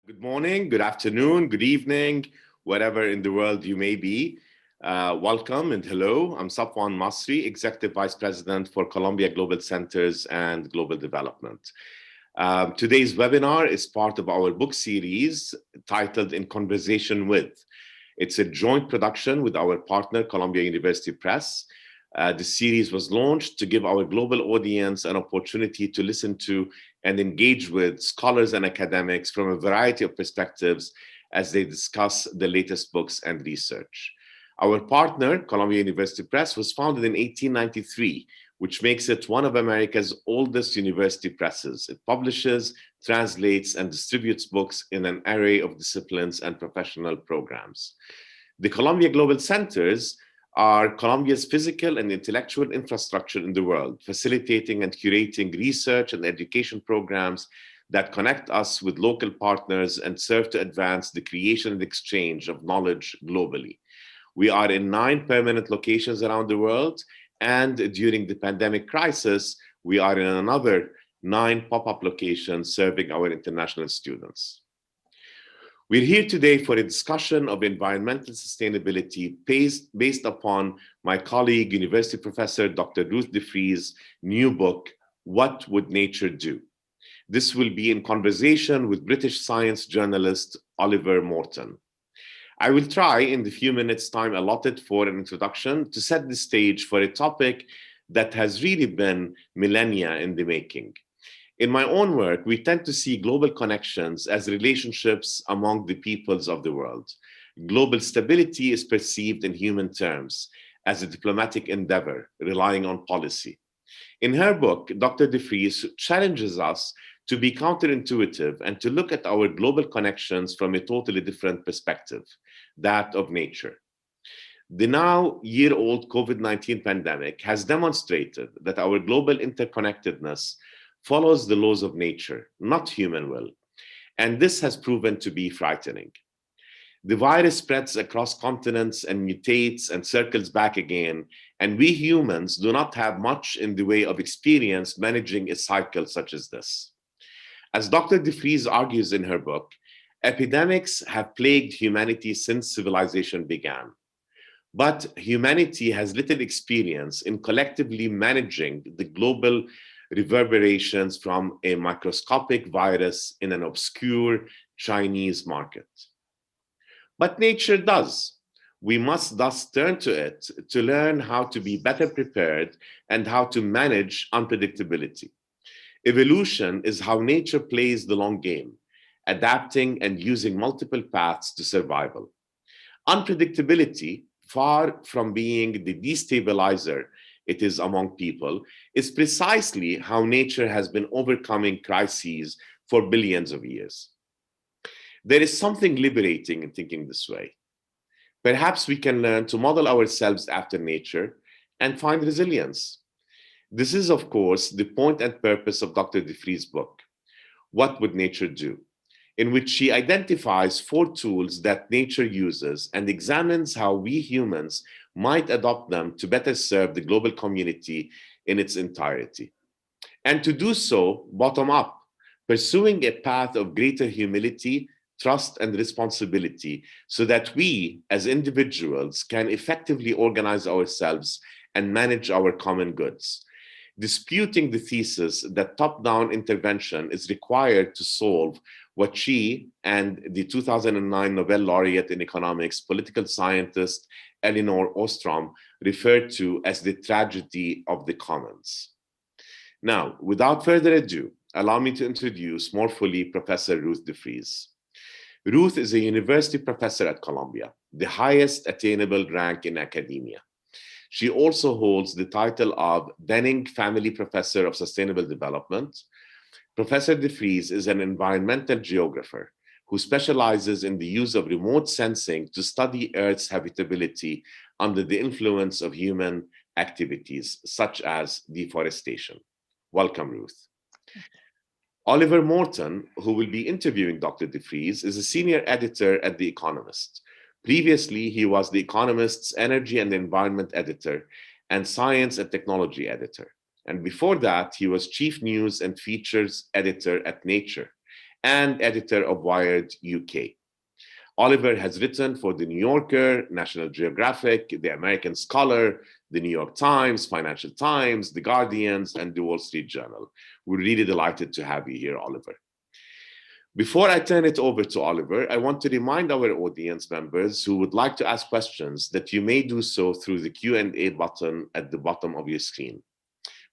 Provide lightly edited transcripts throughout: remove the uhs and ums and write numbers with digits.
Good morning, good afternoon, good evening, wherever in the world you may be. Welcome and hello. I'm Safwan Masri, Executive Vice President for Columbia Global Centers and Global Development. Today's webinar is part of our book series titled In Conversation With. It's a joint production with our partner, Columbia University Press. The series was launched to give our global audience an opportunity to listen to and engage with scholars and academics from a variety of perspectives as they discuss the latest books and research. Our partner, Columbia University Press, was founded in 1893, which makes it one of America's oldest university presses. It publishes, translates, and distributes books in an array of disciplines and professional programs. The Columbia Global Centers are Columbia's physical and intellectual infrastructure in the world, facilitating and curating research and education programs that connect us with local partners and serve to advance the creation and exchange of knowledge globally. We are in 9 permanent locations around the world, and during the pandemic crisis, we are in another 9 pop-up locations serving our international students. We're here today for a discussion of environmental sustainability based upon my colleague, University Professor Dr. Ruth DeFries' new book, What Would Nature Do? This will be in conversation with British science journalist Oliver Morton. I will try in the few minutes time allotted for an introduction to set the stage for a topic that has really been millennia in the making. In my own work, we tend to see global connections as relationships among the peoples of the world. Global stability is perceived in human terms as a diplomatic endeavor relying on policy. In her book, Dr. DeFries challenges us to be counterintuitive and to look at our global connections from a totally different perspective, that of nature. The now year-old COVID-19 pandemic has demonstrated that our global interconnectedness follows the laws of nature, not human will. And this has proven to be frightening. The virus spreads across continents and mutates and circles back again, and we humans do not have much in the way of experience managing a cycle such as this. As Dr. DeFries argues in her book, epidemics have plagued humanity since civilization began. But humanity has little experience in collectively managing the global reverberations from a microscopic virus in an obscure Chinese market. But nature does. We must thus turn to it to learn how to be better prepared and how to manage unpredictability. Evolution is how nature plays the long game, adapting and using multiple paths to survival. Unpredictability, far from being the destabilizer it is among people, is precisely how nature has been overcoming crises for billions of years. There is something liberating in thinking this way. Perhaps we can learn to model ourselves after nature and find resilience. This is, of course, the point and purpose of Dr. DeFries' book, What Would Nature Do?, in which she identifies 4 tools that nature uses and examines how we humans might adopt them to better serve the global community in its entirety. And to do so, bottom up, pursuing a path of greater humility, trust, and responsibility so that we, as individuals, can effectively organize ourselves and manage our common goods, disputing the thesis that top-down intervention is required to solve what she and the 2009 Nobel laureate in economics, political scientist Elena Ostrom, referred to as the tragedy of the commons. Now, without further ado, allow me to introduce more fully Professor Ruth DeFries. Ruth is a university professor at Columbia, the highest attainable rank in academia. She also holds the title of Denning Family Professor of Sustainable Development. Professor DeFries is an environmental geographer who specializes in the use of remote sensing to study Earth's habitability under the influence of human activities, such as deforestation. Welcome, Ruth. Oliver Morton, who will be interviewing Dr. DeFries, is a senior editor at The Economist. Previously, he was The Economist's energy and environment editor and science and technology editor. And before that, he was chief news and features editor at Nature, and editor of Wired UK. Oliver has written for The New Yorker, National Geographic, The American Scholar, The New York Times, Financial Times, The Guardians, and The Wall Street Journal. We're really delighted to have you here, Oliver. Before I turn it over to Oliver, I want to remind our audience members who would like to ask questions that you may do so through the Q&A button at the bottom of your screen.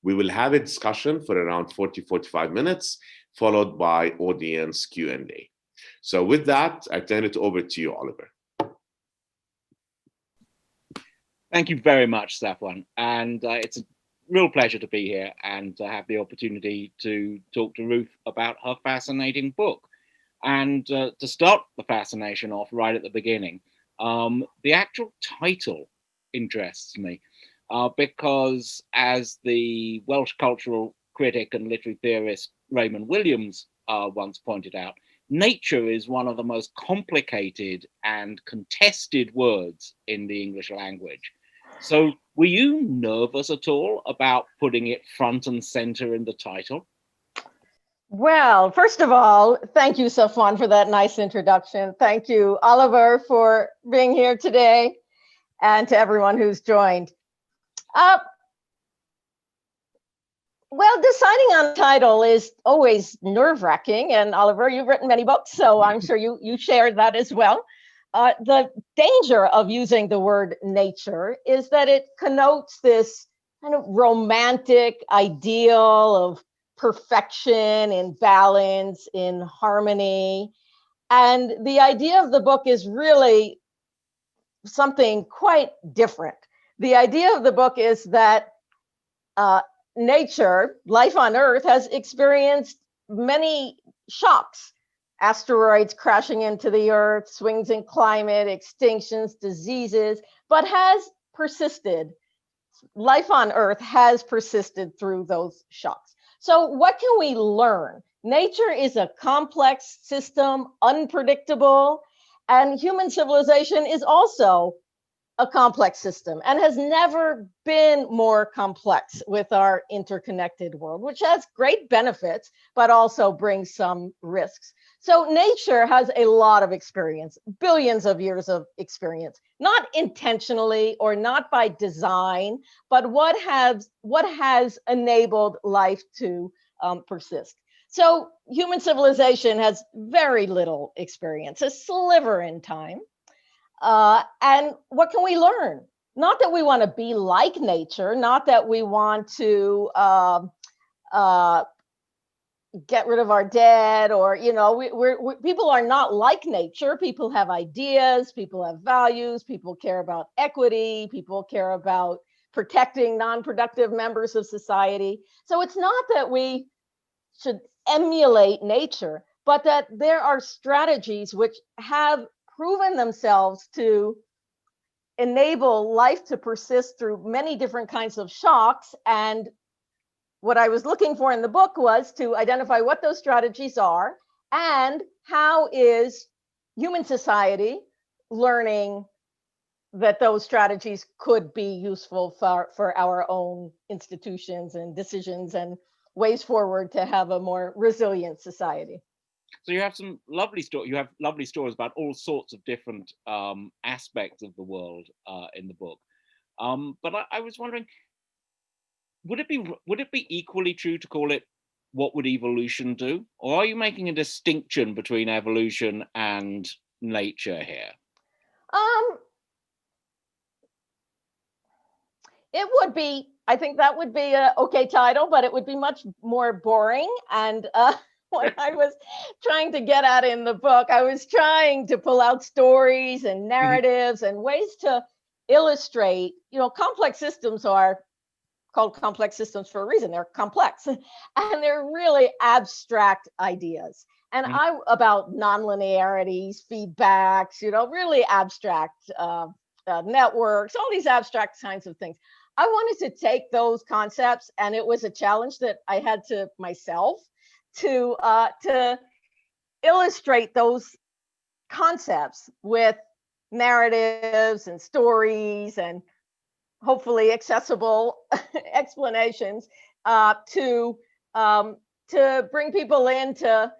We will have a discussion for around 40-45 minutes, followed by audience Q&A. So with that, I turn it over to you, Oliver. Thank you very much, Safwan. And it's a real pleasure to be here and to have the opportunity to talk to Ruth about her fascinating book. And to start the fascination off right at the beginning, the actual title interests me because, as the Welsh cultural critic and literary theorist Raymond Williams once pointed out, nature is one of the most complicated and contested words in the English language. So were you nervous at all about putting it front and center in the title? Well, first of all, thank you, Safwan, for that nice introduction. Thank you, Oliver, for being here today, and to everyone who's joined. Well, deciding on a title is always nerve-wracking, and Oliver, you've written many books, so I'm sure you shared that as well. The danger of using the word nature is that it connotes this kind of romantic ideal of perfection, in balance, in harmony. And the idea of the book is really something quite different. The idea of the book is that nature, life on Earth, has experienced many shocks. Asteroids crashing into the Earth, swings in climate, extinctions, diseases, but has persisted. Life on Earth has persisted through those shocks. So what can we learn? Nature is a complex system, unpredictable, and human civilization is also a complex system and has never been more complex with our interconnected world, which has great benefits, but also brings some risks. So nature has a lot of experience, billions of years of experience, not intentionally or not by design, but what has enabled life to persist. So human civilization has very little experience, a sliver in time. And what can we learn? Not that we want to be like nature, not that we want to get rid of our dead, or, you know, we're people are not like nature. People have ideas, people have values, people care about equity, people care about protecting non-productive members of society. So it's not that we should emulate nature, but that there are strategies which have proven themselves to enable life to persist through many different kinds of shocks. And what I was looking for in the book was to identify what those strategies are and how is human society learning that those strategies could be useful for our own institutions and decisions and ways forward to have a more resilient society. So you have some lovely stories. You have lovely stories about all sorts of different aspects of the world in the book. But I was wondering, would it be equally true to call it "What Would Evolution Do," or are you making a distinction between evolution and nature here? It would be. I think that would be an okay title, but it would be much more boring. And what I was trying to get at in the book, I was trying to pull out stories and narratives and ways to illustrate, you know, complex systems are called complex systems for a reason. They're complex and they're really abstract ideas. And about nonlinearities, feedbacks, you know, really abstract networks, all these abstract kinds of things. I wanted to take those concepts, and it was a challenge that I had to myself to illustrate those concepts with narratives and stories and hopefully accessible explanations to bring people in to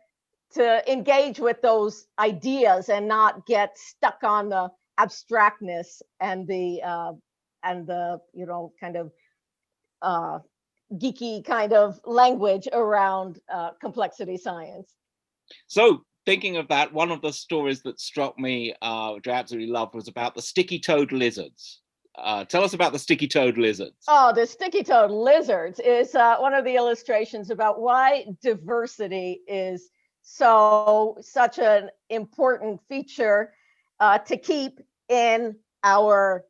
to engage with those ideas and not get stuck on the abstractness and the kind of geeky kind of language around complexity science. So thinking of that, one of the stories that struck me, which I absolutely loved, was about the sticky-toed lizards. Tell us about the sticky-toed lizards. Oh, the sticky-toed lizards is one of the illustrations about why diversity is such an important feature to keep in our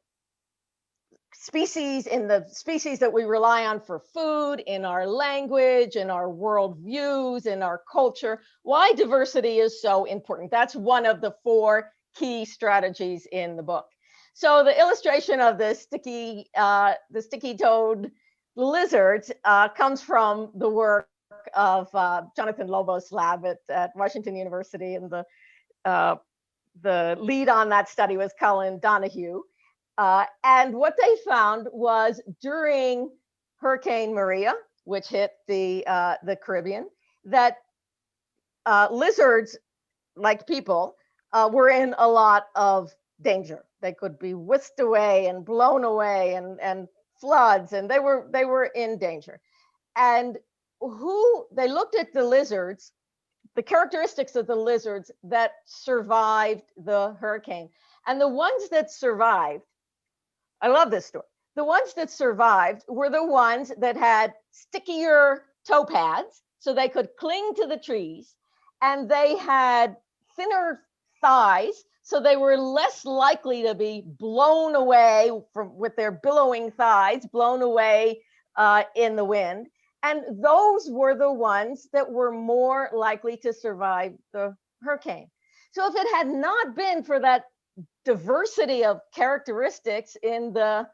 species, in the species that we rely on for food, in our language, in our worldviews, in our culture. Why diversity is so important. That's one of the 4 key strategies in the book. So the illustration of the sticky-toed lizards comes from the work of Jonathan Lobo's lab at Washington University, and the lead on that study was Colin Donahue. And what they found was during Hurricane Maria, which hit the Caribbean, that lizards, like people, were in a lot of danger. They could be whisked away and blown away, and floods, and they were in danger. And they looked at the lizards, the characteristics of the lizards that survived the hurricane. And the ones that survived, I love this story. The ones that survived were the ones that had stickier toe pads so they could cling to the trees, and they had thinner thighs so they were less likely to be blown away with their billowing thighs, blown away in the wind. And those were the ones that were more likely to survive the hurricane. So if it had not been for that diversity of characteristics in the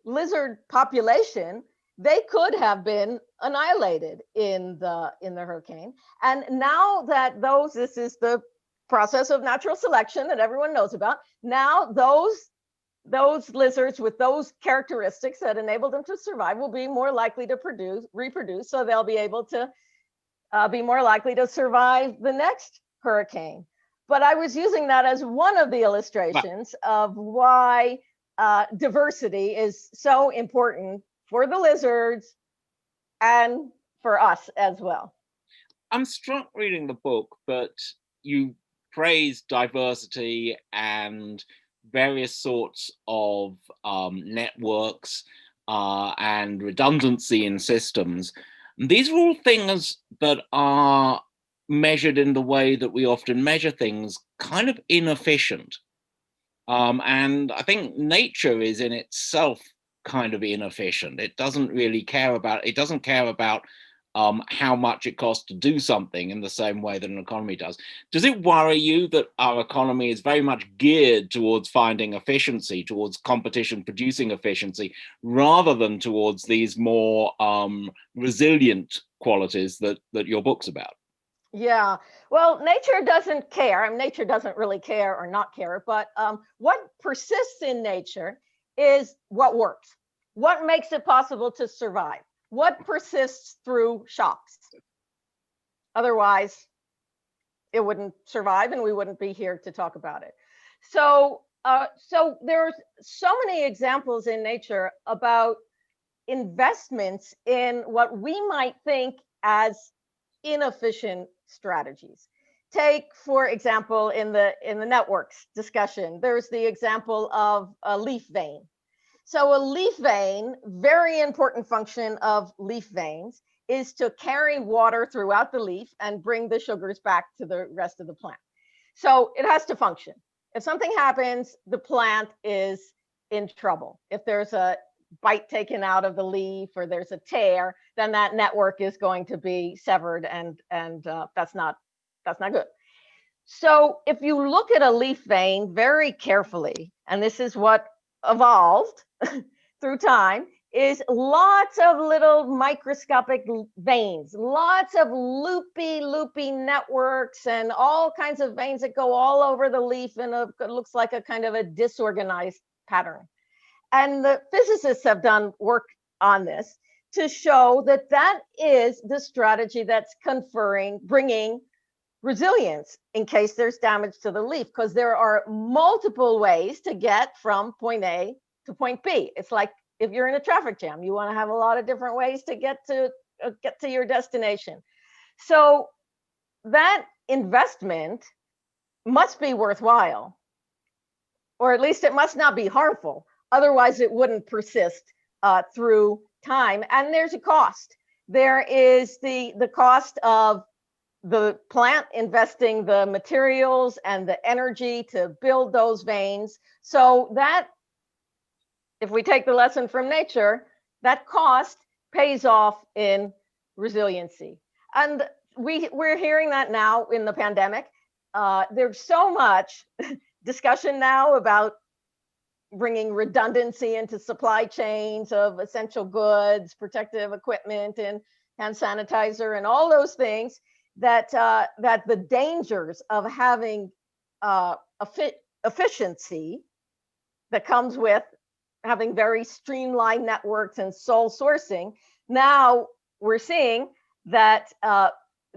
lizard population, they could have been annihilated in the hurricane. And now that this is the process of natural selection that everyone knows about. Now those lizards with those characteristics that enable them to survive will be more likely to reproduce, so they'll be able to be more likely to survive the next hurricane. But I was using that as one of the illustrations of why diversity is so important for the lizards and for us as well. I'm struck reading the book that you praise diversity and various sorts of networks and redundancy in systems. These are all things that are measured in the way that we often measure things, kind of inefficient. And I think nature is in itself kind of inefficient. It doesn't really care about, how much it costs to do something in the same way that an economy does. Does it worry you that our economy is very much geared towards finding efficiency, towards competition producing efficiency, rather than towards these more resilient qualities that your book's about? Yeah, well, nature doesn't care. I mean, nature doesn't really care or not care, but what persists in nature is what works. What makes it possible to survive? What persists through shocks? Otherwise, it wouldn't survive and we wouldn't be here to talk about it. So there's so many examples in nature about investments in what we might think as inefficient strategies. Take, for example, in the networks discussion, there's the example of a leaf vein. So a leaf vein, very important function of leaf veins is to carry water throughout the leaf and bring the sugars back to the rest of the plant. So it has to function. If something happens, the plant is in trouble. If there's a bite taken out of the leaf or there's a tear, then that network is going to be severed, and that's not good. So if you look at a leaf vein very carefully, and this is what evolved through time, is lots of little microscopic veins, lots of loopy networks, and all kinds of veins that go all over the leaf, and it looks like a kind of a disorganized pattern. And the physicists have done work on this to show that that is the strategy that's bringing resilience in case there's damage to the leaf, because there are multiple ways to get from point A to point B. It's like if you're in a traffic jam, you want to have a lot of different ways to get to your destination. So that investment must be worthwhile, or at least it must not be harmful. Otherwise, it wouldn't persist through time. And there's a cost. There is the cost of the plant investing the materials and the energy to build those veins. So that, if we take the lesson from nature, that cost pays off in resiliency. And we're hearing that now in the pandemic. There's so much discussion now about bringing redundancy into supply chains of essential goods, protective equipment, and hand sanitizer, and all those things, that the dangers of having efficiency that comes with having very streamlined networks and sole sourcing. Now we're seeing that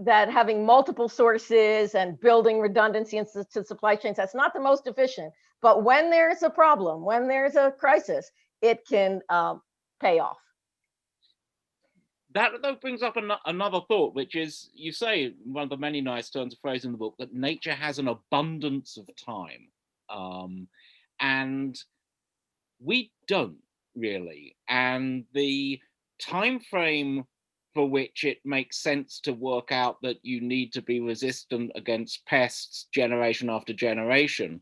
that having multiple sources and building redundancy into supply chains, that's not the most efficient. But when there's a problem, when there's a crisis, it can pay off. That though brings up another thought, which is, you say, one of the many nice turns of phrase in the book, that nature has an abundance of time. And we don't really. And the time frame for which it makes sense to work out that you need to be resistant against pests generation after generation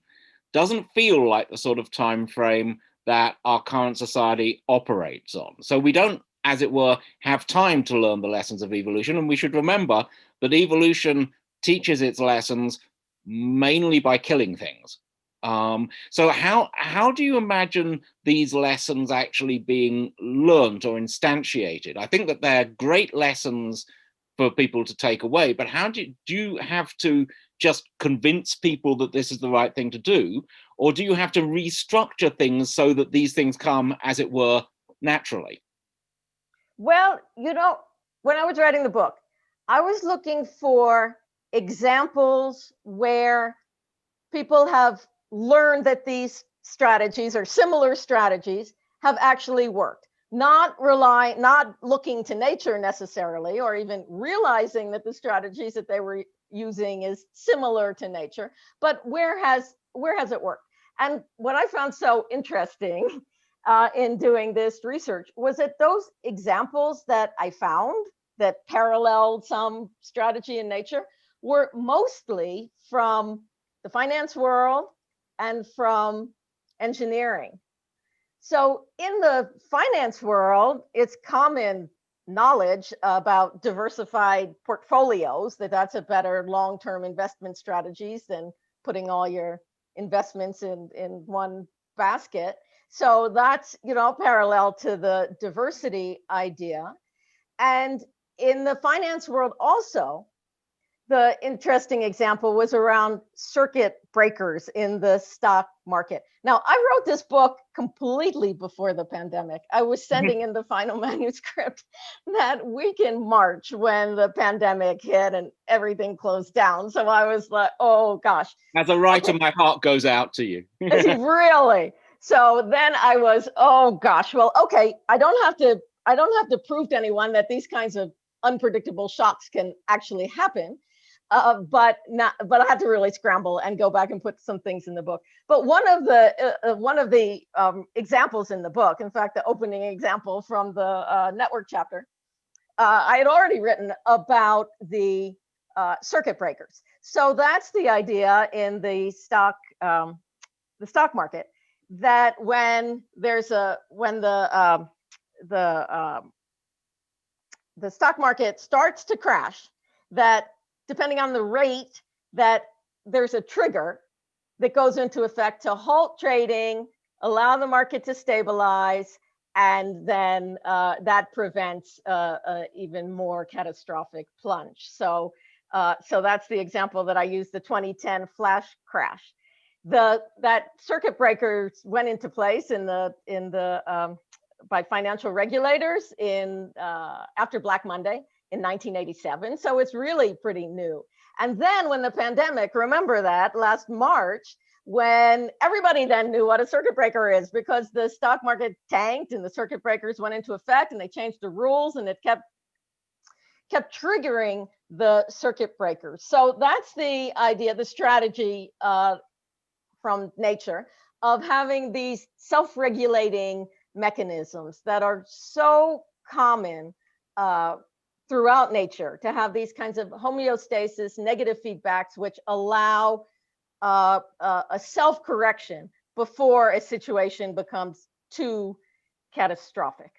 doesn't feel like the sort of time frame that our current society operates on. So we don't, as it were, have time to learn the lessons of evolution. And we should remember that evolution teaches its lessons mainly by killing things. So how do you imagine these lessons actually being learned or instantiated? I think that they're great lessons for people to take away, but how do you have to just convince people that this is the right thing to do? Or do you have to restructure things so that these things come, as it were, naturally? Well, you know, when I was writing the book, I was looking for examples where people have learned that these strategies or similar strategies have actually worked. Not looking to nature necessarily, or even realizing that the strategies that they were using is similar to nature, but where has it worked? And what I found so interesting in doing this research was that those examples that I found that paralleled some strategy in nature were mostly from the finance world and from engineering. So in the finance world, it's common knowledge about diversified portfolios, that's a better long-term investment strategies than putting all your investments in one basket. So that's, you know, parallel to the diversity idea. And in the finance world also, the interesting example was around circuit breakers in the stock market. Now, I wrote this book completely before the pandemic. I was sending in the final manuscript that week in March when the pandemic hit and everything closed down. So I was like, oh gosh. As a writer, my heart goes out to you. Really? So then I was, oh gosh, well, okay, I don't have to prove to anyone that these kinds of unpredictable shocks can actually happen. But I had to really scramble and go back and put some things in the book. But one of the examples in the book, in fact, the opening example from the network chapter, I had already written about the circuit breakers. So that's the idea in the stock market, that when the stock market starts to crash, that depending on the rate, that there's a trigger that goes into effect to halt trading, allow the market to stabilize, and then that prevents even more catastrophic plunge. So that's the example that I used, the 2010 flash crash. That circuit breakers went into place by financial regulators after Black Monday in 1987. So it's really pretty new. And then when the pandemic, remember that last March, when everybody then knew what a circuit breaker is, because the stock market tanked and the circuit breakers went into effect and they changed the rules, and it kept triggering the circuit breakers. So that's the idea, the strategy from nature of having these self-regulating mechanisms that are so common throughout nature, to have these kinds of homeostasis, negative feedbacks, which allow a self-correction before a situation becomes too catastrophic.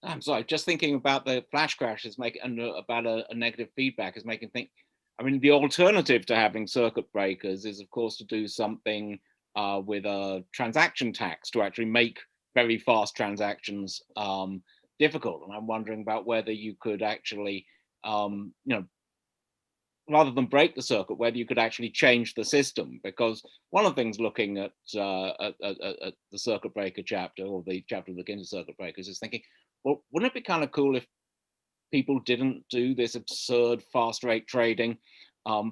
I'm sorry, just thinking about the flash crashes and about a negative feedback is making me think, I mean, the alternative to having circuit breakers is, of course, to do something with a transaction tax to actually make very fast transactions difficult. And I'm wondering about whether you could actually, rather than break the circuit, whether you could actually change the system. Because one of the things looking at the circuit breaker chapter, or the chapter looking into circuit breakers, is thinking, well, wouldn't it be kind of cool if people didn't do this absurd fast rate trading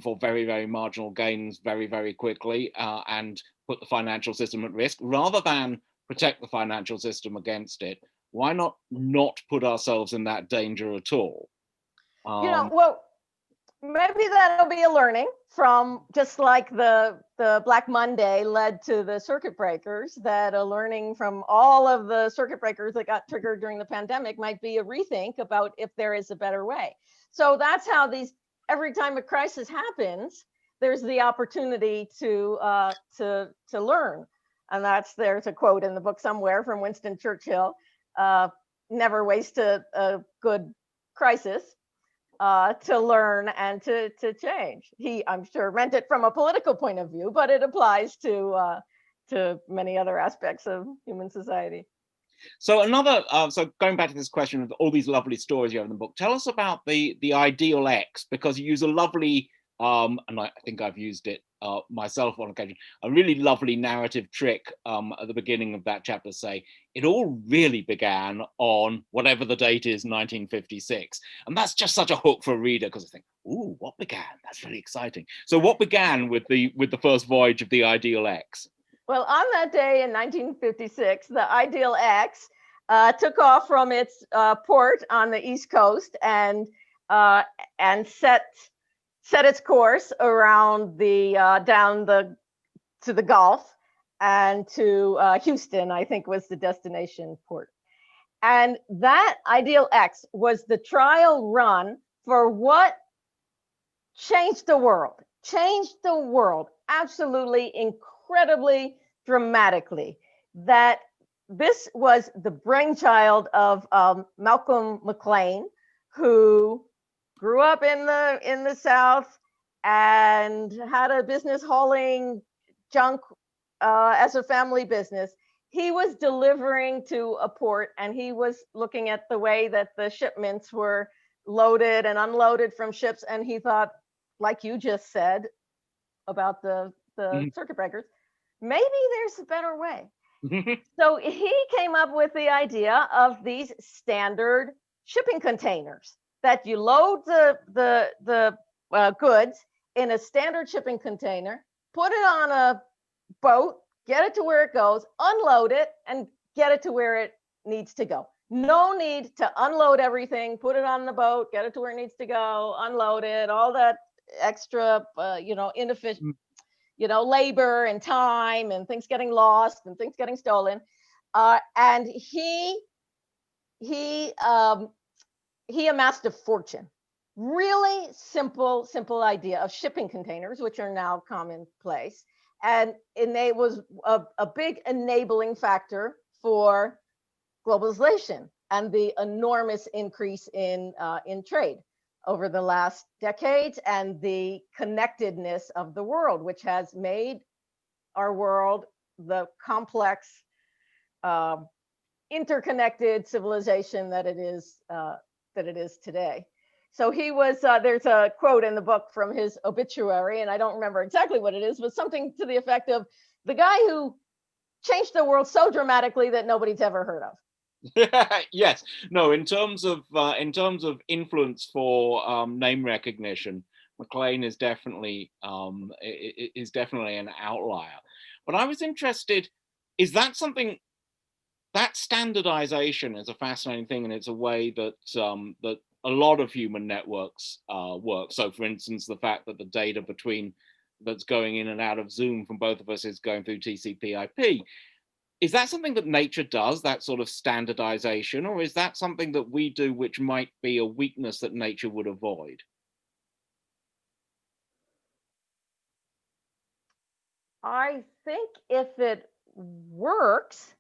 for very, very marginal gains very, very quickly and put the financial system at risk, rather than protect the financial system against it? Why not put ourselves in that danger at all? Well, maybe that'll be a learning from, just like the Black Monday led to the circuit breakers, that a learning from all of the circuit breakers that got triggered during the pandemic might be a rethink about if there is a better way. So that's how every time a crisis happens, there's the opportunity to learn. And there's a quote in the book somewhere from Winston Churchill: never waste a good crisis. To learn and to change. He, I'm sure, meant it from a political point of view, but it applies to many other aspects of human society. So so going back to this question of all these lovely stories you have in the book, tell us about the ideal X, because you use a lovely, and I think I've used it myself on occasion, a really lovely narrative trick at the beginning of that chapter, say, it all really began on whatever the date is, 1956. And that's just such a hook for a reader, because I think, ooh, what began? That's really exciting. So what began with the first voyage of the Ideal X? Well, on that day in 1956, the Ideal X took off from its port on the East Coast and set its course around to the Gulf and to Houston, I think was the destination port. And that Ideal X was the trial run for what changed the world absolutely, incredibly, dramatically. That this was the brainchild of Malcolm McLean, who grew up in the South and had a business hauling junk as a family business. He was delivering to a port, and he was looking at the way that the shipments were loaded and unloaded from ships, and he thought, like you just said about the circuit breakers, maybe there's a better way. So he came up with the idea of these standard shipping containers, that you load the goods in a standard shipping container, put it on a boat, get it to where it goes, unload it, and get it to where it needs to go. No need to unload everything, put it on the boat, get it to where it needs to go, unload it, all that extra, inefficient, labor and time and things getting lost and things getting stolen. And he amassed a fortune. Really simple idea of shipping containers, which are now commonplace. And it was a big enabling factor for globalization and the enormous increase in trade over the last decades, and the connectedness of the world, which has made our world the complex, interconnected civilization that it is today. So he was, there's a quote in the book from his obituary, and I don't remember exactly what it is, but something to the effect of the guy who changed the world so dramatically that nobody's ever heard of. Yes, no, in terms of influence for name recognition, McLean is definitely an outlier. But I was interested, is that something, that standardization is a fascinating thing, and it's a way that that a lot of human networks work. So for instance, the fact that the data that's going in and out of Zoom from both of us is going through TCP/IP. Is that something that nature does, that sort of standardization, or is that something that we do which might be a weakness that nature would avoid? I think if it works,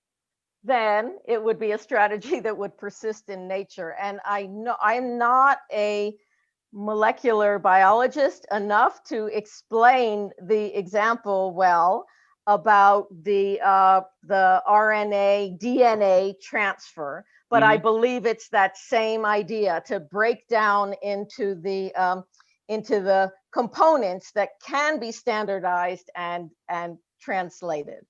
then it would be a strategy that would persist in nature. And I know I'm not a molecular biologist enough to explain the example well about the RNA DNA transfer, but I believe it's that same idea to break down into the components that can be standardized and translated.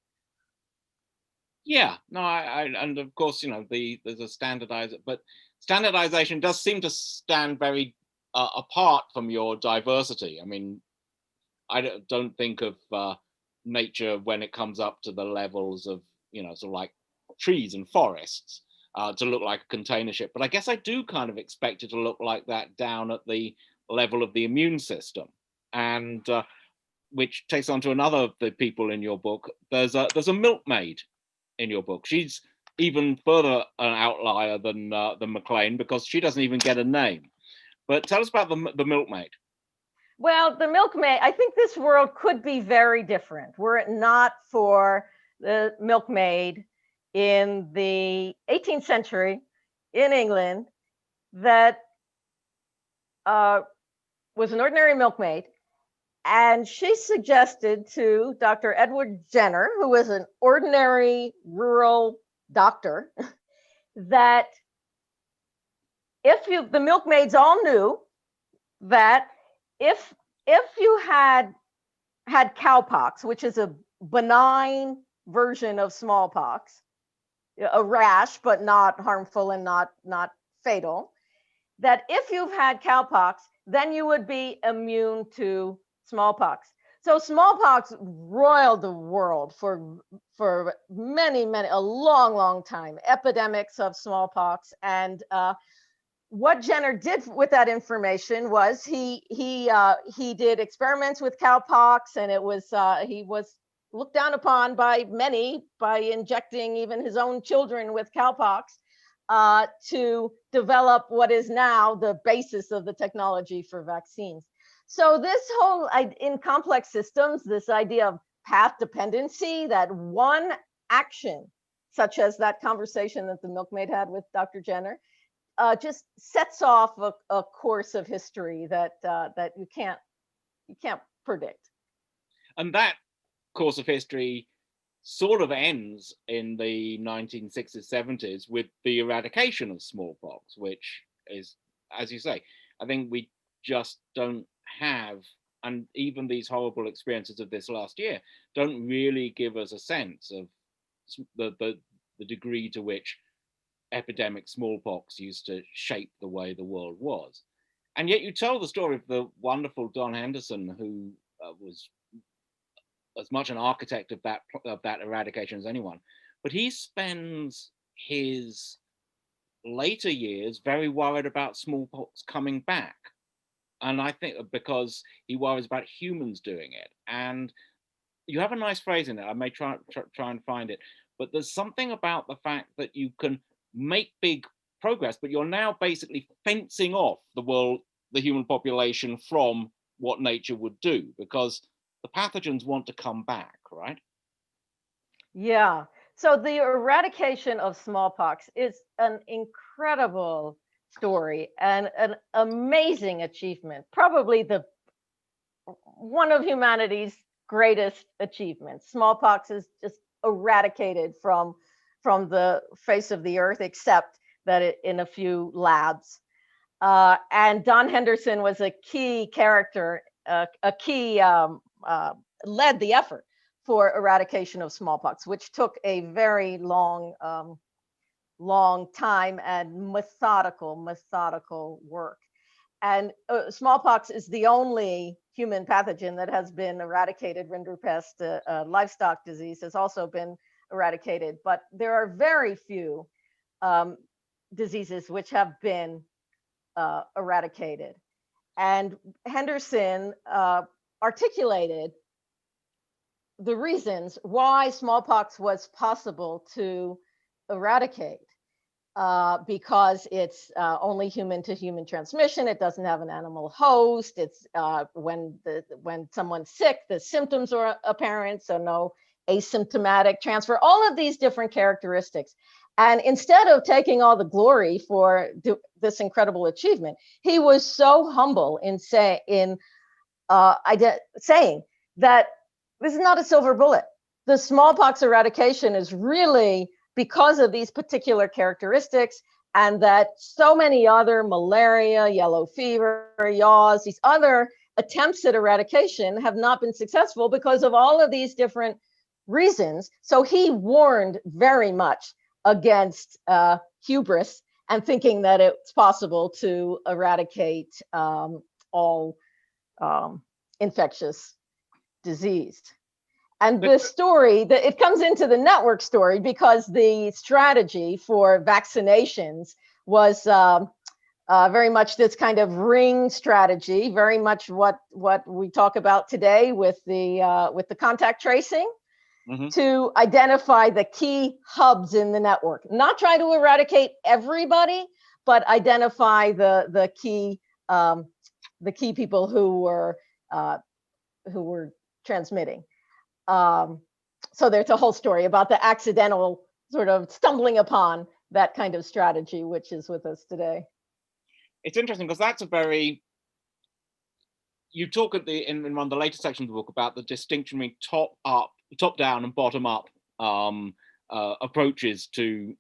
Yeah, no, and of course, you know, there's a standardizer, but standardization does seem to stand very apart from your diversity. I mean, I don't think of nature when it comes up to the levels of, you know, sort of like trees and forests to look like a container ship. But I guess I do kind of expect it to look like that down at the level of the immune system. And which takes on to another of the people in your book. There's a milkmaid in your book. She's even further an outlier than McLean, because she doesn't even get a name. But tell us about the milkmaid. Well, the milkmaid, I think this world could be very different were it not for the milkmaid in the 18th century in England that was an ordinary milkmaid. And she suggested to Dr. Edward Jenner, who was an ordinary rural doctor, that the milkmaids all knew that if you had cowpox, which is a benign version of smallpox, a rash but not harmful and not fatal, that if you've had cowpox, then you would be immune to smallpox. So smallpox roiled the world for a long time, epidemics of smallpox. And what Jenner did with that information was he did experiments with cowpox, and he was looked down upon by many by injecting even his own children with cowpox to develop what is now the basis of the technology for vaccines. So this whole, in complex systems, this idea of path dependency, that one action, such as that conversation that the milkmaid had with Dr. Jenner, just sets off a course of history that you can't predict. And that course of history sort of ends in the 1960s, 70s with the eradication of smallpox, which is, as you say, I think we just don't have, and even these horrible experiences of this last year don't really give us a sense of the degree to which epidemic smallpox used to shape the way the world was. And yet you tell the story of the wonderful Don Henderson, who was as much an architect of that eradication as anyone, but he spends his later years very worried about smallpox coming back. And I think because he worries about humans doing it. And you have a nice phrase in it. I may try and find it, but there's something about the fact that you can make big progress, but you're now basically fencing off the human population from what nature would do, because the pathogens want to come back, right? Yeah. So the eradication of smallpox is an incredible story and an amazing achievement, probably one of humanity's greatest achievements. Smallpox is just eradicated from the face of the earth, except that in a few labs. And Don Henderson was a key character, led the effort for eradication of smallpox, which took a very long time and methodical work. smallpox is the only human pathogen that has been eradicated. Rinderpest, livestock disease, has also been eradicated, but there are very few diseases which have been eradicated. And Henderson articulated the reasons why smallpox was possible to eradicate, because it's only human to human transmission. It doesn't have an animal host. It's when someone's sick, the symptoms are apparent, so no asymptomatic transfer, all of these different characteristics. And instead of taking all the glory for this incredible achievement, he was so humble in saying that this is not a silver bullet. The smallpox eradication is really because of these particular characteristics, and that so many other malaria, yellow fever, yaws, these other attempts at eradication have not been successful because of all of these different reasons. So he warned very much against hubris and thinking that it's possible to eradicate all infectious disease. And the story, it comes into the network story because the strategy for vaccinations was very much this kind of ring strategy, very much what we talk about today with the contact tracing, to identify the key hubs in the network. Not try to eradicate everybody, but identify the key people who were transmitting. So there's a whole story about the accidental sort of stumbling upon that kind of strategy, which is with us today. It's interesting because that's you talk in one of the later sections of the book about the distinction between top down and bottom up approaches to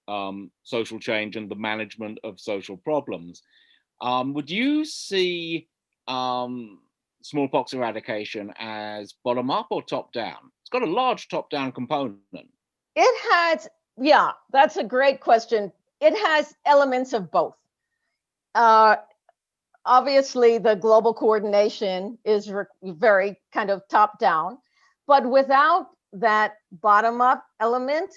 social change and the management of social problems. Would you see smallpox eradication as bottom up or top down? It's got a large top down component. It has, yeah, that's a great question. It has elements of both. Obviously, the global coordination is very kind of top down, but without that bottom up element,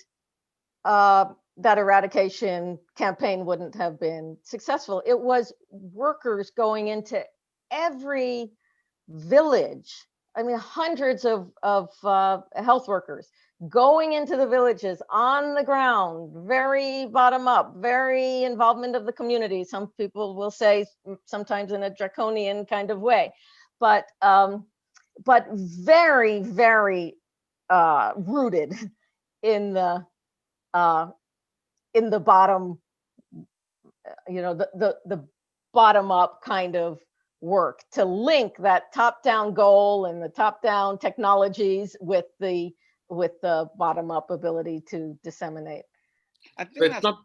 that eradication campaign wouldn't have been successful. It was workers going into every village. I mean, hundreds of health workers going into the villages on the ground, very bottom up, very involvement of the community. Some people will say sometimes in a draconian kind of way, but very, very rooted in the bottom, the bottom up kind of work to link that top down goal and the top down technologies with the bottom up ability to disseminate. It's not,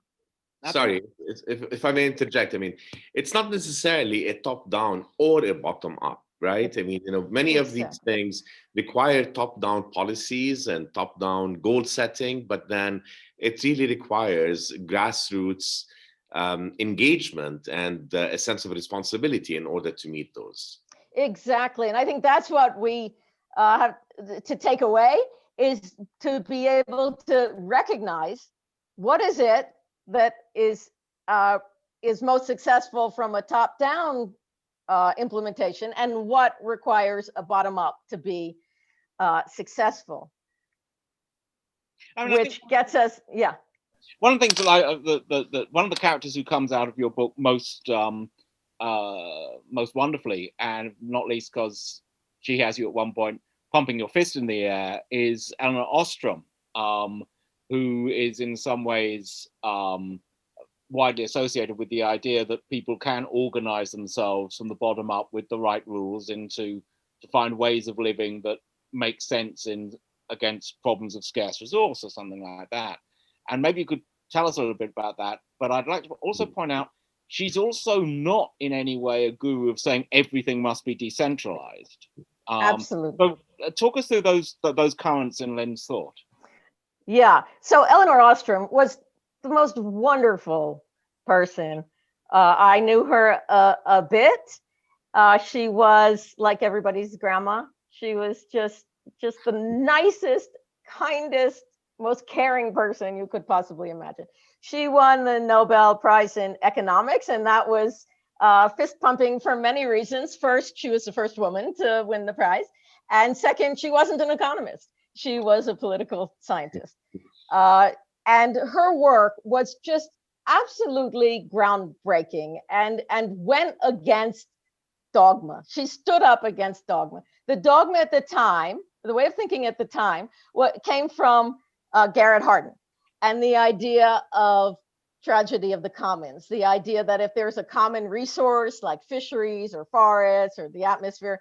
sorry, if I may interject, I mean, it's not necessarily a top down or a bottom up, right? I mean, many of these things require top down policies and top down goal setting, but then it really requires grassroots engagement and a sense of responsibility in order to meet those. Exactly. And I think that's what we have to take away, is to be able to recognize what is it that is most successful from a top-down implementation and what requires a bottom-up to be successful. Which gets us, yeah. One of the things that one of the characters who comes out of your book most wonderfully, and not least because she has you at one point pumping your fist in the air, is Elena Ostrom, who is in some ways widely associated with the idea that people can organize themselves from the bottom up with the right rules to find ways of living that make sense against problems of scarce resource or something like that. And maybe you could tell us a little bit about that. But I'd like to also point out, she's also not in any way a guru of saying everything must be decentralized. Absolutely. So talk us through those currents in Lynn's thought. Yeah. So Eleanor Ostrom was the most wonderful person. I knew her a bit, She was like everybody's grandma. She was just the nicest, kindest, most caring person you could possibly imagine. She won the Nobel Prize in economics, and that was fist pumping for many reasons. First, she was the first woman to win the prize, and second, she wasn't an economist. She was a political scientist, and her work was just absolutely groundbreaking and went against dogma. She stood up against dogma. The dogma at the time, the way of thinking at the time, what came from Garrett Hardin, and the idea of tragedy of the commons, the idea that if there's a common resource like fisheries or forests or the atmosphere,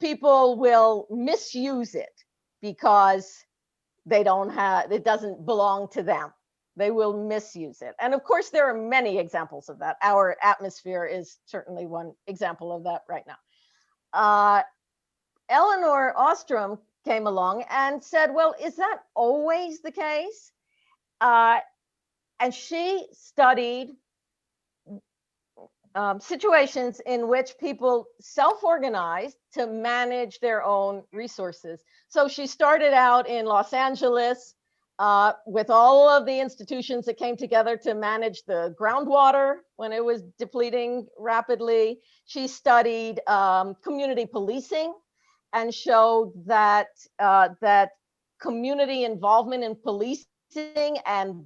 people will misuse it because it doesn't belong to them. They will misuse it. And of course, there are many examples of that. Our atmosphere is certainly one example of that right now. Elena Ostrom came along and said, well, is that always the case? And she studied situations in which people self-organized to manage their own resources. So she started out in Los Angeles with all of the institutions that came together to manage the groundwater when it was depleting rapidly. She studied community policing and showed that that community involvement in policing and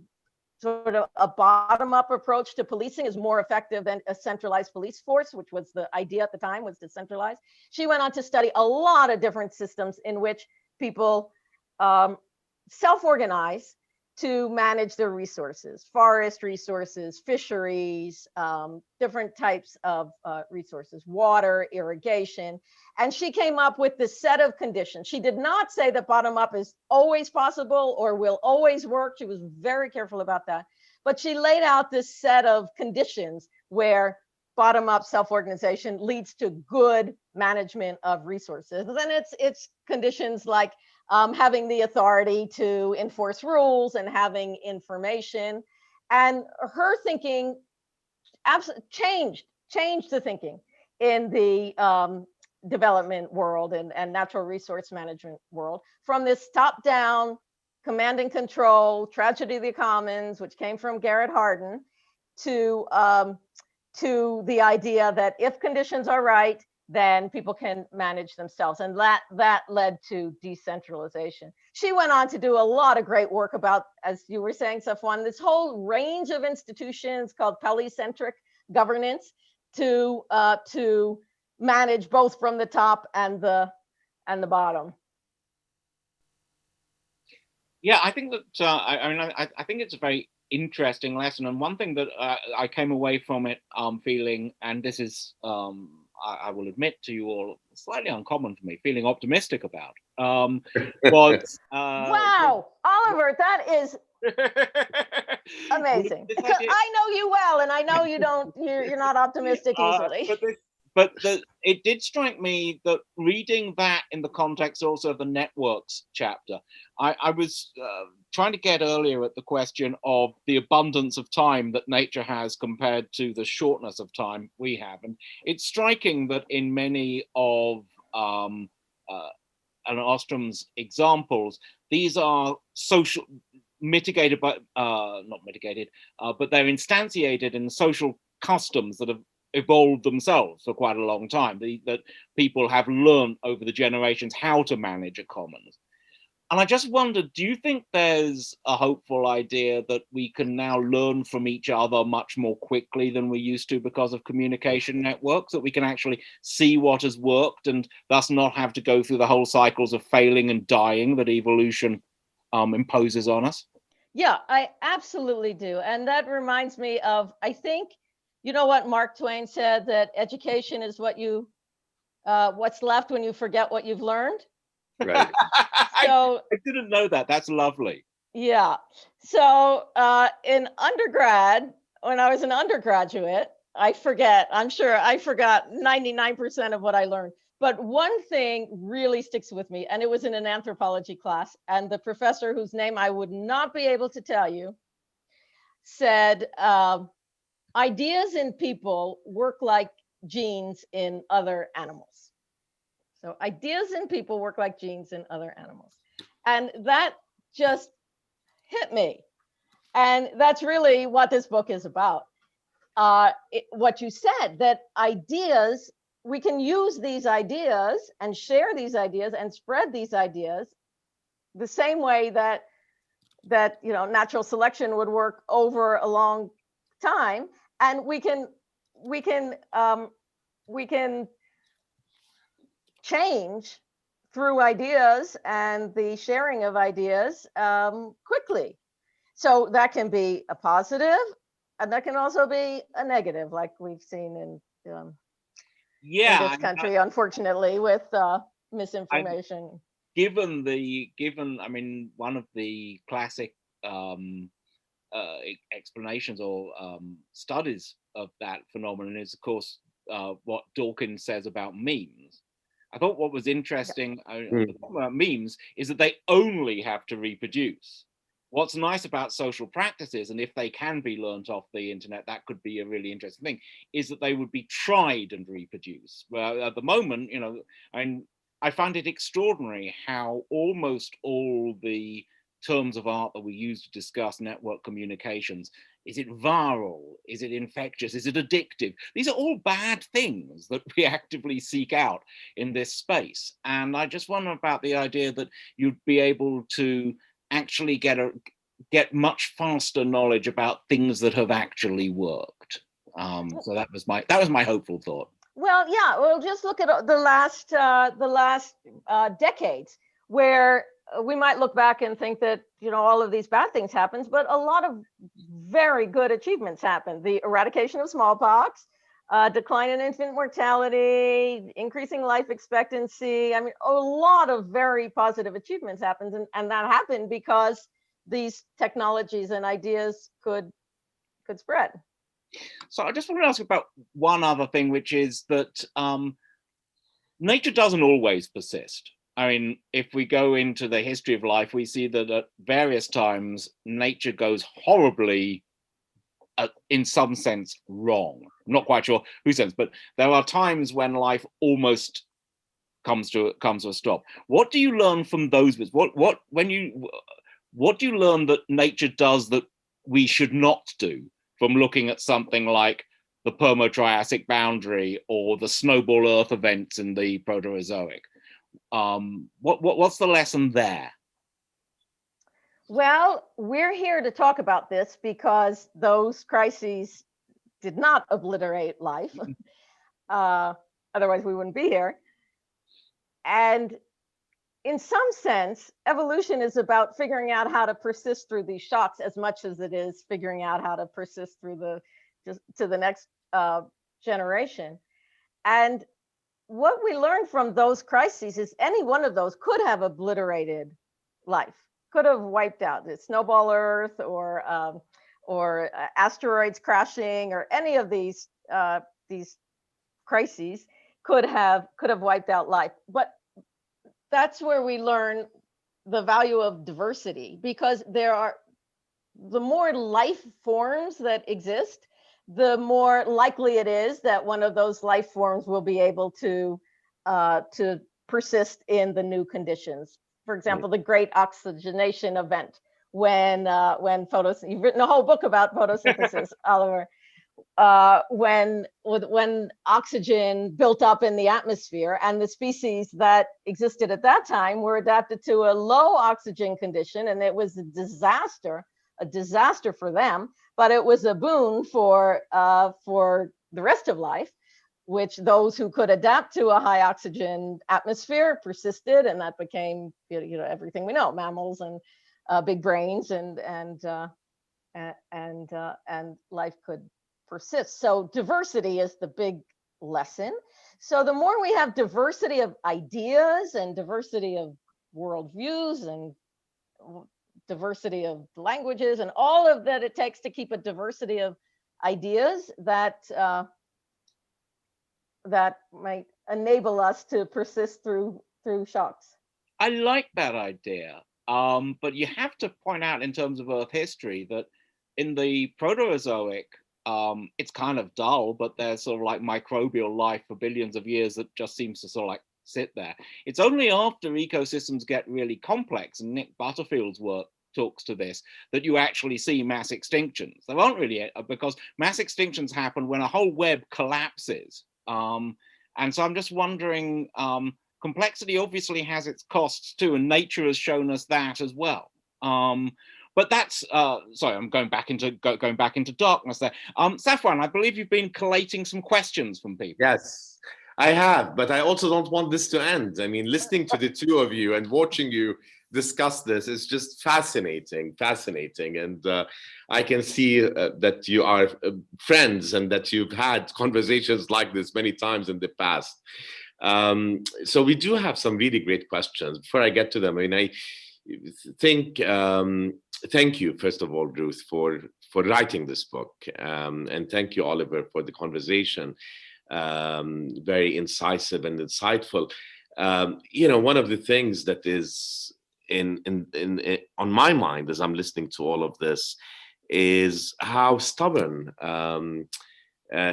sort of a bottom-up approach to policing is more effective than a centralized police force, which was the idea at the time, was to centralize. She went on to study a lot of different systems in which people self-organize to manage their resources, forest resources, fisheries, different types of resources, water, irrigation. And she came up with this set of conditions. She did not say that bottom up is always possible or will always work. She was very careful about that. But she laid out this set of conditions where bottom up self-organization leads to good management of resources. And it's conditions like having the authority to enforce rules and having information. And her thinking changed the thinking in the development world and natural resource management world from this top-down command and control tragedy of the commons, which came from Garrett Hardin, to the idea that if conditions are right, then people can manage themselves. And that led to decentralization. She went on to do a lot of great work about, as you were saying, Safwan, this whole range of institutions called polycentric governance to manage both from the top and the bottom. Yeah, I think that I think it's a very interesting lesson, and one thing that I came away from it feeling, and this is I will admit to you all, slightly uncommon for me, feeling optimistic about was wow, Oliver, that is amazing. Because I know you well, and I know you're not optimistic easily. But it did strike me that reading that in the context also of the networks chapter, I was trying to get earlier at the question of the abundance of time that nature has compared to the shortness of time we have. And it's striking that in many of Elena Ostrom's examples, these are social, mitigated by, not mitigated, but they're instantiated in social customs that have evolved themselves for quite a long time, that people have learned over the generations how to manage a commons. And I just wondered, do you think there's a hopeful idea that we can now learn from each other much more quickly than we used to because of communication networks, that we can actually see what has worked and thus not have to go through the whole cycles of failing and dying that evolution imposes on us? Yeah, I absolutely do. And that reminds me of, I think, you know what Mark Twain said, that education is what's left when you forget what you've learned. Right. So I didn't know that. That's lovely. Yeah. So in undergrad, when I was an undergraduate, I'm sure I forgot 99% of what I learned. But one thing really sticks with me, and it was in an anthropology class. And the professor, whose name I would not be able to tell you, said, ideas in people work like genes in other animals. So ideas in people work like genes in other animals. And that just hit me. And that's really what this book is about. What you said, that ideas, we can use these ideas and share these ideas and spread these ideas the same way that natural selection would work over a long time, and we can change through ideas and the sharing of ideas quickly. So that can be a positive, and that can also be a negative, like we've seen in this country, unfortunately, with misinformation. Given, I mean, one of the classic explanations or studies of that phenomenon is, of course, what Dawkins says about memes. I thought what was interesting about memes is that they only have to reproduce. What's nice about social practices, and if they can be learnt off the internet, that could be a really interesting thing, is that they would be tried and reproduced. Well, at the moment, I find it extraordinary how almost all the terms of art that we use to discuss network communications, is it viral? Is it infectious? Is it addictive? These are all bad things that we actively seek out in this space. And I just wonder about the idea that you'd be able to actually get much faster knowledge about things that have actually worked. So that was my hopeful thought. Well, yeah. Well, just look at the last decades, where we might look back and think that all of these bad things happened, but a lot of very good achievements happened. The eradication of smallpox, decline in infant mortality, increasing life expectancy. I mean, a lot of very positive achievements happened, and that happened because these technologies and ideas could spread. So I just want to ask about one other thing, which is that nature doesn't always persist. I mean, if we go into the history of life, we see that at various times, nature goes horribly, in some sense, wrong. I'm not quite sure whose sense, but there are times when life almost comes to a stop. What do you learn from those bits? What do you learn that nature does that we should not do from looking at something like the Permo-Triassic boundary or the snowball Earth events in the Proterozoic? What's the lesson there? Well, we're here to talk about this because those crises did not obliterate life. Otherwise, we wouldn't be here. And in some sense, evolution is about figuring out how to persist through these shocks as much as it is figuring out how to persist through to the next generation. And what we learned from those crises is any one of those could have obliterated life, could have wiped out the snowball Earth or asteroids crashing, or any of these crises could have wiped out life. But that's where we learn the value of diversity, because the more life forms that exist, the more likely it is that one of those life forms will be able to persist in the new conditions. For example, the great oxygenation event, when you've written a whole book about photosynthesis, Oliver. When oxygen built up in the atmosphere, and the species that existed at that time were adapted to a low oxygen condition, and it was a disaster for them, but it was a boon for the rest of life, which those who could adapt to a high oxygen atmosphere persisted, and that became everything we know, mammals and big brains, and life could persist. So diversity is the big lesson. So the more we have diversity of ideas and diversity of worldviews and diversity of languages and all of that it takes to keep a diversity of ideas, that might enable us to persist through shocks. I like that idea, but you have to point out, in terms of Earth history, that in the Proterozoic, it's kind of dull, but there's sort of like microbial life for billions of years that just seems to sort of like sit there. It's only after ecosystems get really complex, and Nick Butterfield's work talks to this, that you actually see mass extinctions. There aren't really, because mass extinctions happen when a whole web collapses. And so I'm just wondering, complexity obviously has its costs too, and nature has shown us that as well. But that's sorry, I'm going back into darkness there. Safwan, I believe you've been collating some questions from people. Yes, I have, but I also don't want this to end. I mean, listening to the two of you and watching you discuss this is just fascinating. And I can see that you are friends and that you've had conversations like this many times in the past. So we do have some really great questions. Before I get to them, I mean, I think thank you, first of all, Ruth, for writing this book, and thank you, Oliver, for the conversation. Very incisive and insightful. One of the things that is on my mind as I'm listening to all of this is how stubborn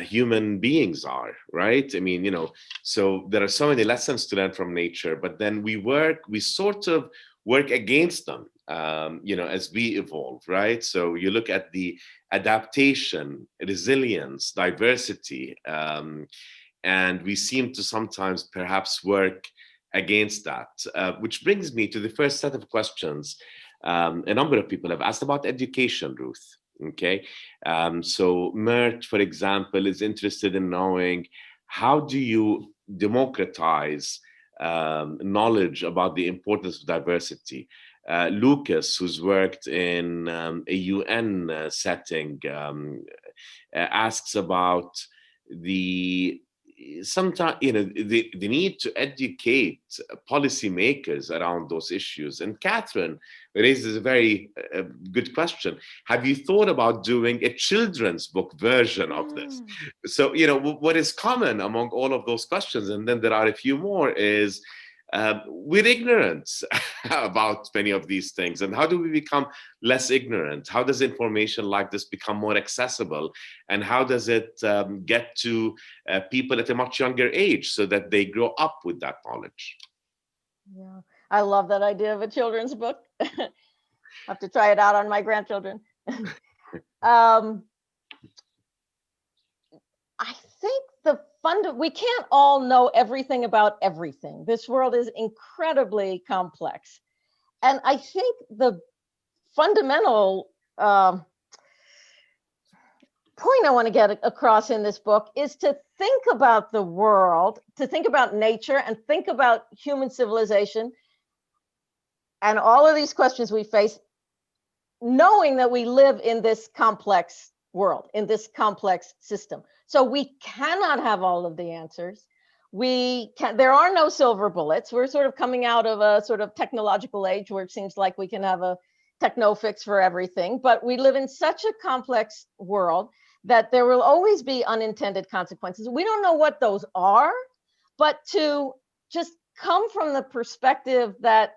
human beings are, right? I mean, so there are so many lessons to learn from nature, but then we sort of work against them, as we evolve, right? So you look at the adaptation, resilience, diversity, and we seem to sometimes perhaps work against that, which brings me to the first set of questions. A number of people have asked about education, Ruth. Okay, so Mert, for example, is interested in knowing, how do you democratize knowledge about the importance of diversity? Lucas, who's worked in a UN setting, asks about the need to educate policymakers around those issues. And Catherine raises a very good question. Have you thought about doing a children's book version of this? So, what is common among all of those questions, and then there are a few more, is we're ignorant about many of these things. And how do we become less ignorant? How does information like this become more accessible? And how does it get to people at a much younger age so that they grow up with that knowledge? Yeah, I love that idea of a children's book. I'll have to try it out on my grandchildren. I think we can't all know everything about everything. This world is incredibly complex. And I think the fundamental point I want to get across in this book is to think about the world, to think about nature, and think about human civilization and all of these questions we face, knowing that we live in this complex world, in this complex system. So we cannot have all of the answers. There are no silver bullets. We're sort of coming out of a sort of technological age where it seems like we can have a techno fix for everything, but we live in such a complex world that there will always be unintended consequences. We don't know what those are, but to just come from the perspective that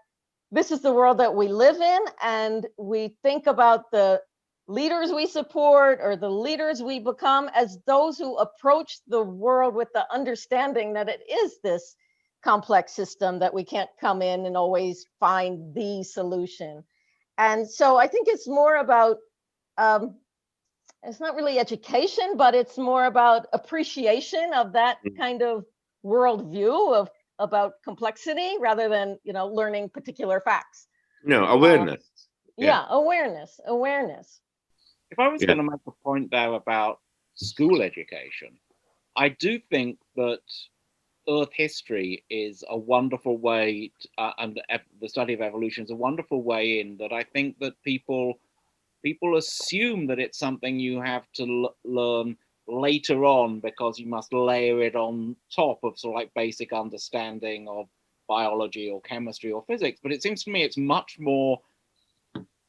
this is the world that we live in, and we think about the leaders we support or the leaders we become as those who approach the world with the understanding that it is this complex system, that we can't come in and always find the solution. And so I think it's more about, it's not really education, but it's more about appreciation of that kind of worldview about complexity rather than, learning particular facts. No, awareness. Yeah, awareness. If I was going to make a point there about school education, I do think that Earth history is a wonderful way, and the study of evolution is a wonderful way in that. I think that people assume that it's something you have to learn later on because you must layer it on top of sort of like basic understanding of biology or chemistry or physics. But it seems to me it's much more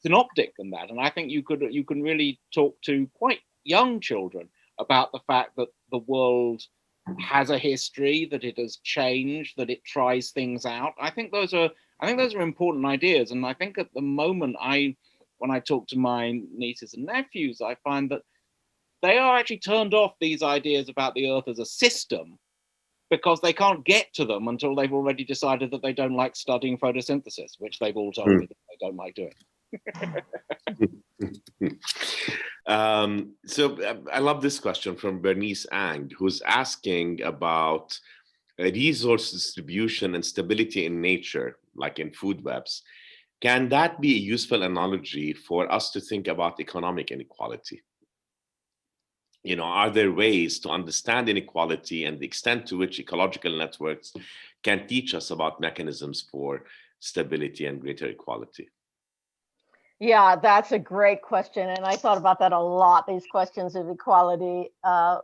synoptic than that. And I think you can really talk to quite young children about the fact that the world has a history, that it has changed, that it tries things out. I think those are important ideas. And I think at the moment, when I talk to my nieces and nephews, I find that they are actually turned off these ideas about the Earth as a system because they can't get to them until they've already decided that they don't like studying photosynthesis, which they've all told me that they don't like doing. I love this question from Bernice Ang, who's asking about resource distribution and stability in nature, like in food webs. Can that be a useful analogy for us to think about economic inequality? Are there ways to understand inequality and the extent to which ecological networks can teach us about mechanisms for stability and greater equality? Yeah, that's a great question. And I thought about that a lot, these questions of equality,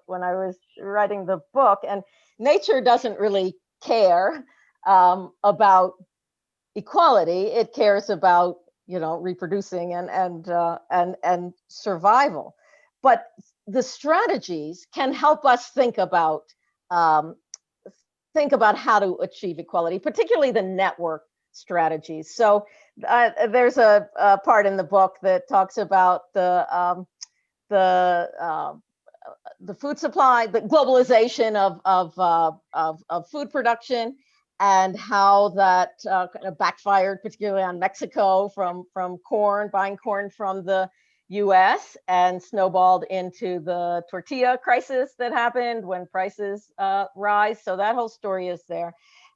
when I was writing the book. And nature doesn't really care about equality. It cares about, reproducing and survival. But the strategies can help us think about how to achieve equality, particularly the network strategies. So there's a part in the book that talks about the food supply, the globalization of food production, and how that kind of backfired, particularly on Mexico from buying corn from the US, and snowballed into the tortilla crisis that happened when prices rise. So that whole story is there.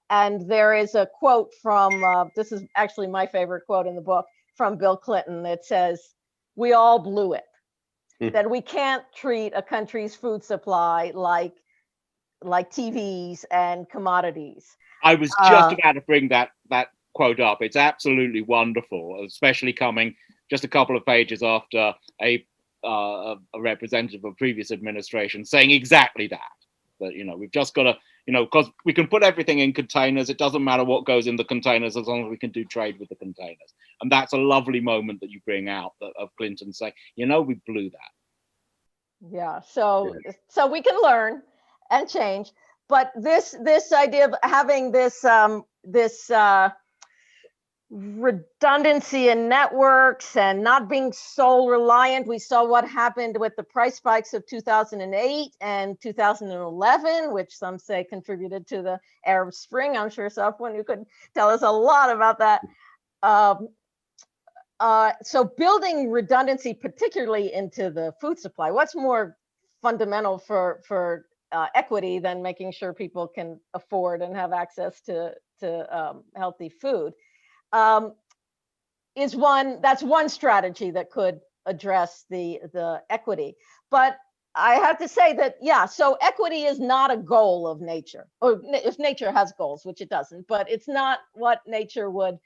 And there is a quote from, this is actually my favorite quote in the book, from Bill Clinton that says, "We all blew it." That we can't treat a country's food supply like TVs and commodities. I was just about to bring that quote up. It's absolutely wonderful, especially coming just a couple of pages after a representative of previous administration saying exactly that. That, we've just got to, because we can put everything in containers. It doesn't matter what goes in the containers as long as we can do trade with the containers. And that's a lovely moment that you bring out of Clinton saying, we blew that. Yeah, so we can learn and change. But this idea of having this redundancy in networks and not being so reliant. We saw what happened with the price spikes of 2008 and 2011, which some say contributed to the Arab Spring. I'm sure Safwan, you could tell us a lot about that. So building redundancy, particularly into the food supply, what's more fundamental for equity than making sure people can afford and have access to healthy food? That's one strategy that could address the equity. But I have to say that, so equity is not a goal of nature, or if nature has goals, which it doesn't, but it's not what nature would,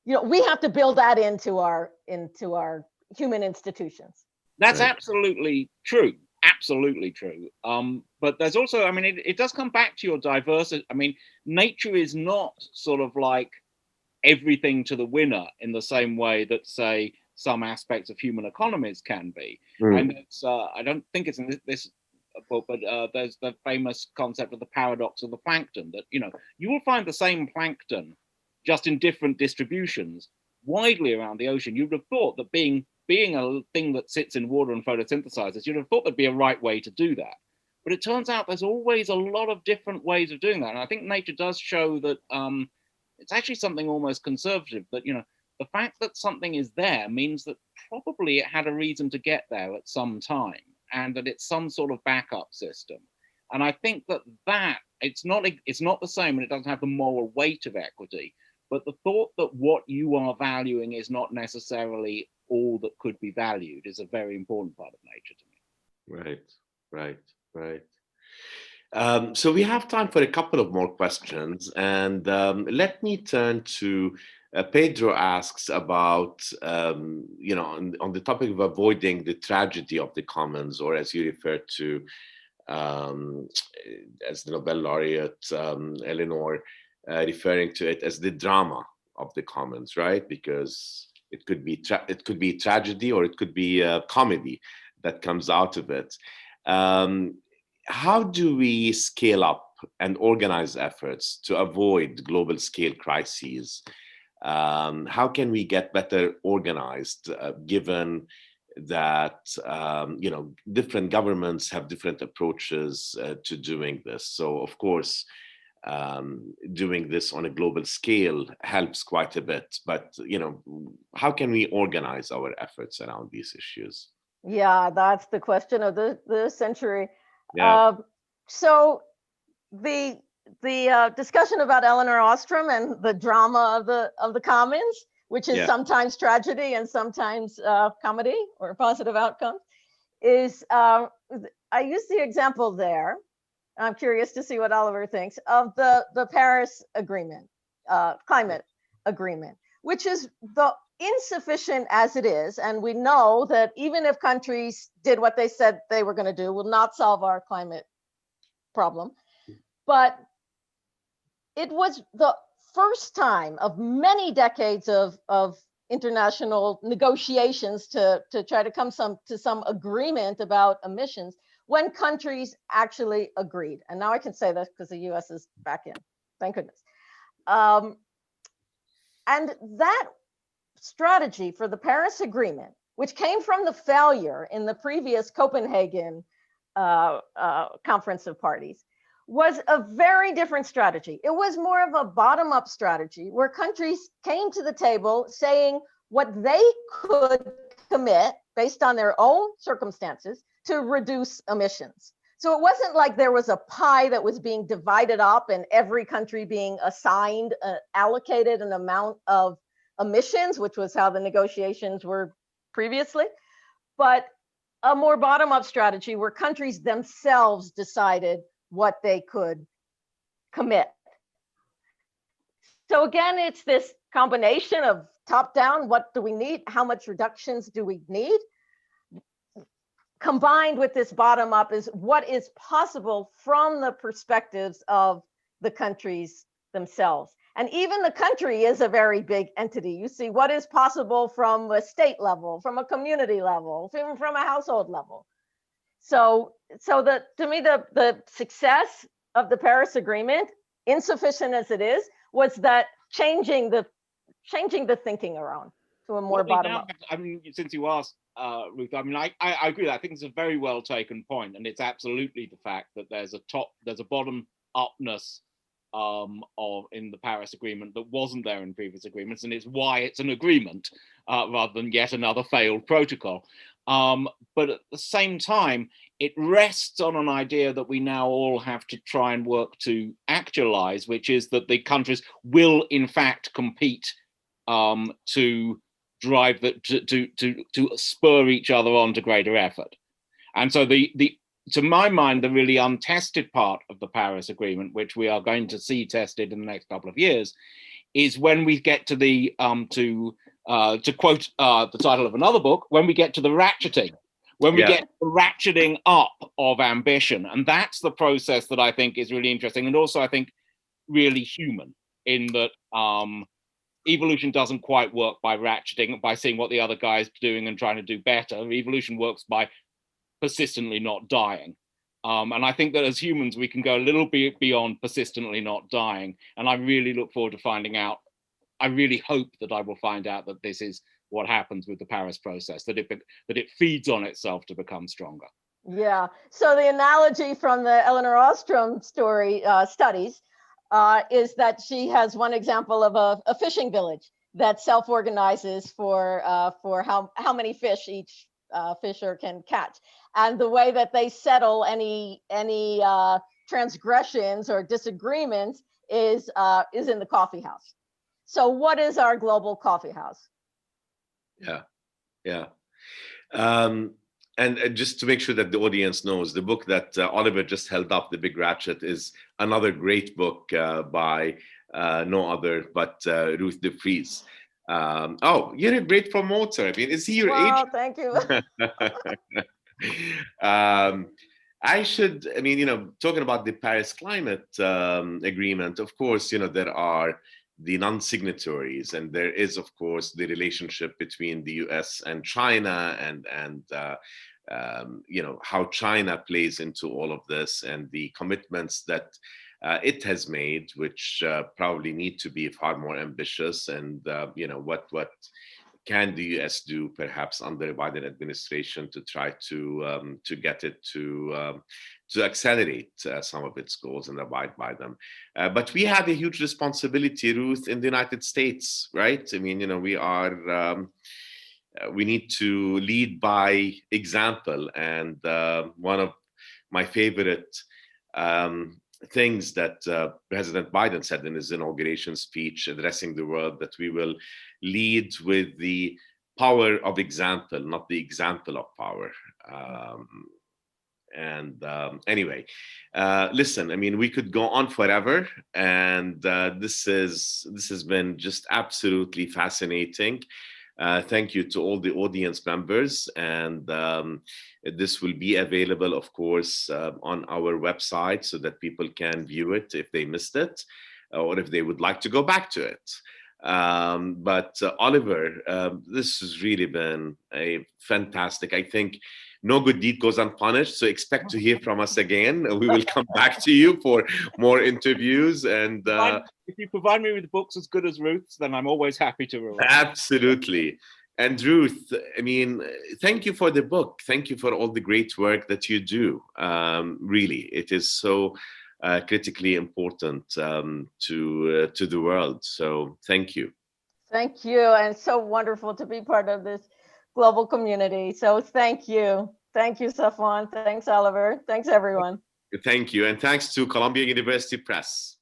we have to build that into our human institutions. That's absolutely true. Absolutely true. But there's also, it does come back to your diversity. Nature is not sort of like everything to the winner in the same way that, say, some aspects of human economies can be. And it's, I don't think it's in this book, but there's the famous concept of the paradox of the plankton, that, you will find the same plankton just in different distributions widely around the ocean. You'd have thought that being a thing that sits in water and photosynthesizes, you'd have thought there'd be a right way to do that. But it turns out there's always a lot of different ways of doing that. And I think nature does show that it's actually something almost conservative, that, the fact that something is there means that probably it had a reason to get there at some time, and that it's some sort of backup system. And I think that it's not the same, and it doesn't have the moral weight of equity, but the thought that what you are valuing is not necessarily all that could be valued is a very important part of nature to me. Right. So we have time for a couple of more questions, and let me turn to Pedro asks about, on the topic of avoiding the tragedy of the commons, or as you refer to, as the Nobel laureate Eleanor referring to it as the drama of the commons, right? Because it could be tragedy, or it could be a comedy that comes out of it. How do we scale up and organize efforts to avoid global scale crises? How can we get better organized, given that different governments have different approaches to doing this. So of course, doing this on a global scale helps quite a bit. But how can we organize our efforts around these issues? Yeah, that's the question of the century. Yeah. So the discussion about Eleanor Ostrom and the drama of the commons, which is sometimes tragedy and sometimes comedy or positive outcomes, is I use the example there. I'm curious to see what Oliver thinks of the Paris Agreement, climate agreement, which is the insufficient as it is, and we know that even if countries did what they said they were going to do, will not solve our climate problem. But it was the first time of many decades of international negotiations to try to come to some agreement about emissions when countries actually agreed. And now I can say that because the US is back in, thank goodness. And that strategy for the Paris Agreement, which came from the failure in the previous Copenhagen Conference of Parties, was a very different strategy. It was more of a bottom-up strategy where countries came to the table saying what they could commit based on their own circumstances to reduce emissions. So it wasn't like there was a pie that was being divided up and every country being assigned, allocated an amount of emissions, which was how the negotiations were previously, but a more bottom-up strategy where countries themselves decided what they could commit. So again, it's this combination of top-down, what do we need? How much reductions do we need? Combined with this bottom-up is what is possible from the perspectives of the countries themselves. And even the country is a very big entity. You see what is possible from a state level, from a community level, even from a household level. So to me, the success of the Paris Agreement, insufficient as it is, was that changing the thinking around to a more bottom up. I mean, since you asked, Ruth, I mean, I agree with that. I think it's a very well taken point, and it's absolutely the fact that there's a bottom upness in the Paris Agreement that wasn't there in previous agreements, and it's why it's an agreement rather than yet another failed protocol. But at the same time, it rests on an idea that we now all have to try and work to actualize, which is that the countries will in fact compete to drive to spur each other on to greater effort. And so to my mind, the really untested part of the Paris Agreement, which we are going to see tested in the next couple of years, is when we get to the to quote the title of another book, when we get to the ratcheting, when we get the ratcheting up of ambition. And that's the process that I think is really interesting, and also I think really human, in that evolution doesn't quite work by ratcheting, by seeing what the other guy's doing and trying to do better. Evolution works by persistently not dying. And I think that as humans, we can go a little bit beyond persistently not dying. And I really look forward to finding out. I really hope that I will find out that this is what happens with the Paris process, that it feeds on itself to become stronger. Yeah. So the analogy from the Eleanor Ostrom story studies is that she has one example of a fishing village that self-organizes for how many fish each fisher can catch, and the way that they settle any transgressions or disagreements is in the coffee house. So what is our global coffee house? Yeah. And just to make sure that the audience knows, the book that Oliver just held up, The Big Ratchet, is another great book by no other but Ruth DeFries. Oh, you're a great promoter. I mean, is he your age? Thank you. Talking about the Paris Climate Agreement, of course, there are the non-signatories, and there is, of course, the relationship between the US and China, and how China plays into all of this, and the commitments that it has made, which probably need to be far more ambitious, and what can the U.S. do perhaps under the Biden administration to try to get it to accelerate some of its goals and abide by them. But we have a huge responsibility, Ruth, in the United States, right? I mean, we need to lead by example. And one of my favorite things that President Biden said in his inauguration speech addressing the world, that we will lead with the power of example, not the example of power. Anyway, listen, I mean, we could go on forever, and this has been just absolutely fascinating. Thank you to all the audience members, and this will be available, of course, on our website so that people can view it if they missed it, or if they would like to go back to it. But Oliver, this has really been a fantastic, I think, no good deed goes unpunished. So expect to hear from us again. We will come back to you for more interviews. And if you provide me with books as good as Ruth's, then I'm always happy to rewrite. Absolutely. And Ruth, I mean, thank you for the book. Thank you for all the great work that you do. Really, it is so critically important to the world. So thank you. Thank you. And so wonderful to be part of this global community. So thank you. Thank you, Safwan. Thanks, Oliver. Thanks, everyone. Thank you. And thanks to Columbia University Press.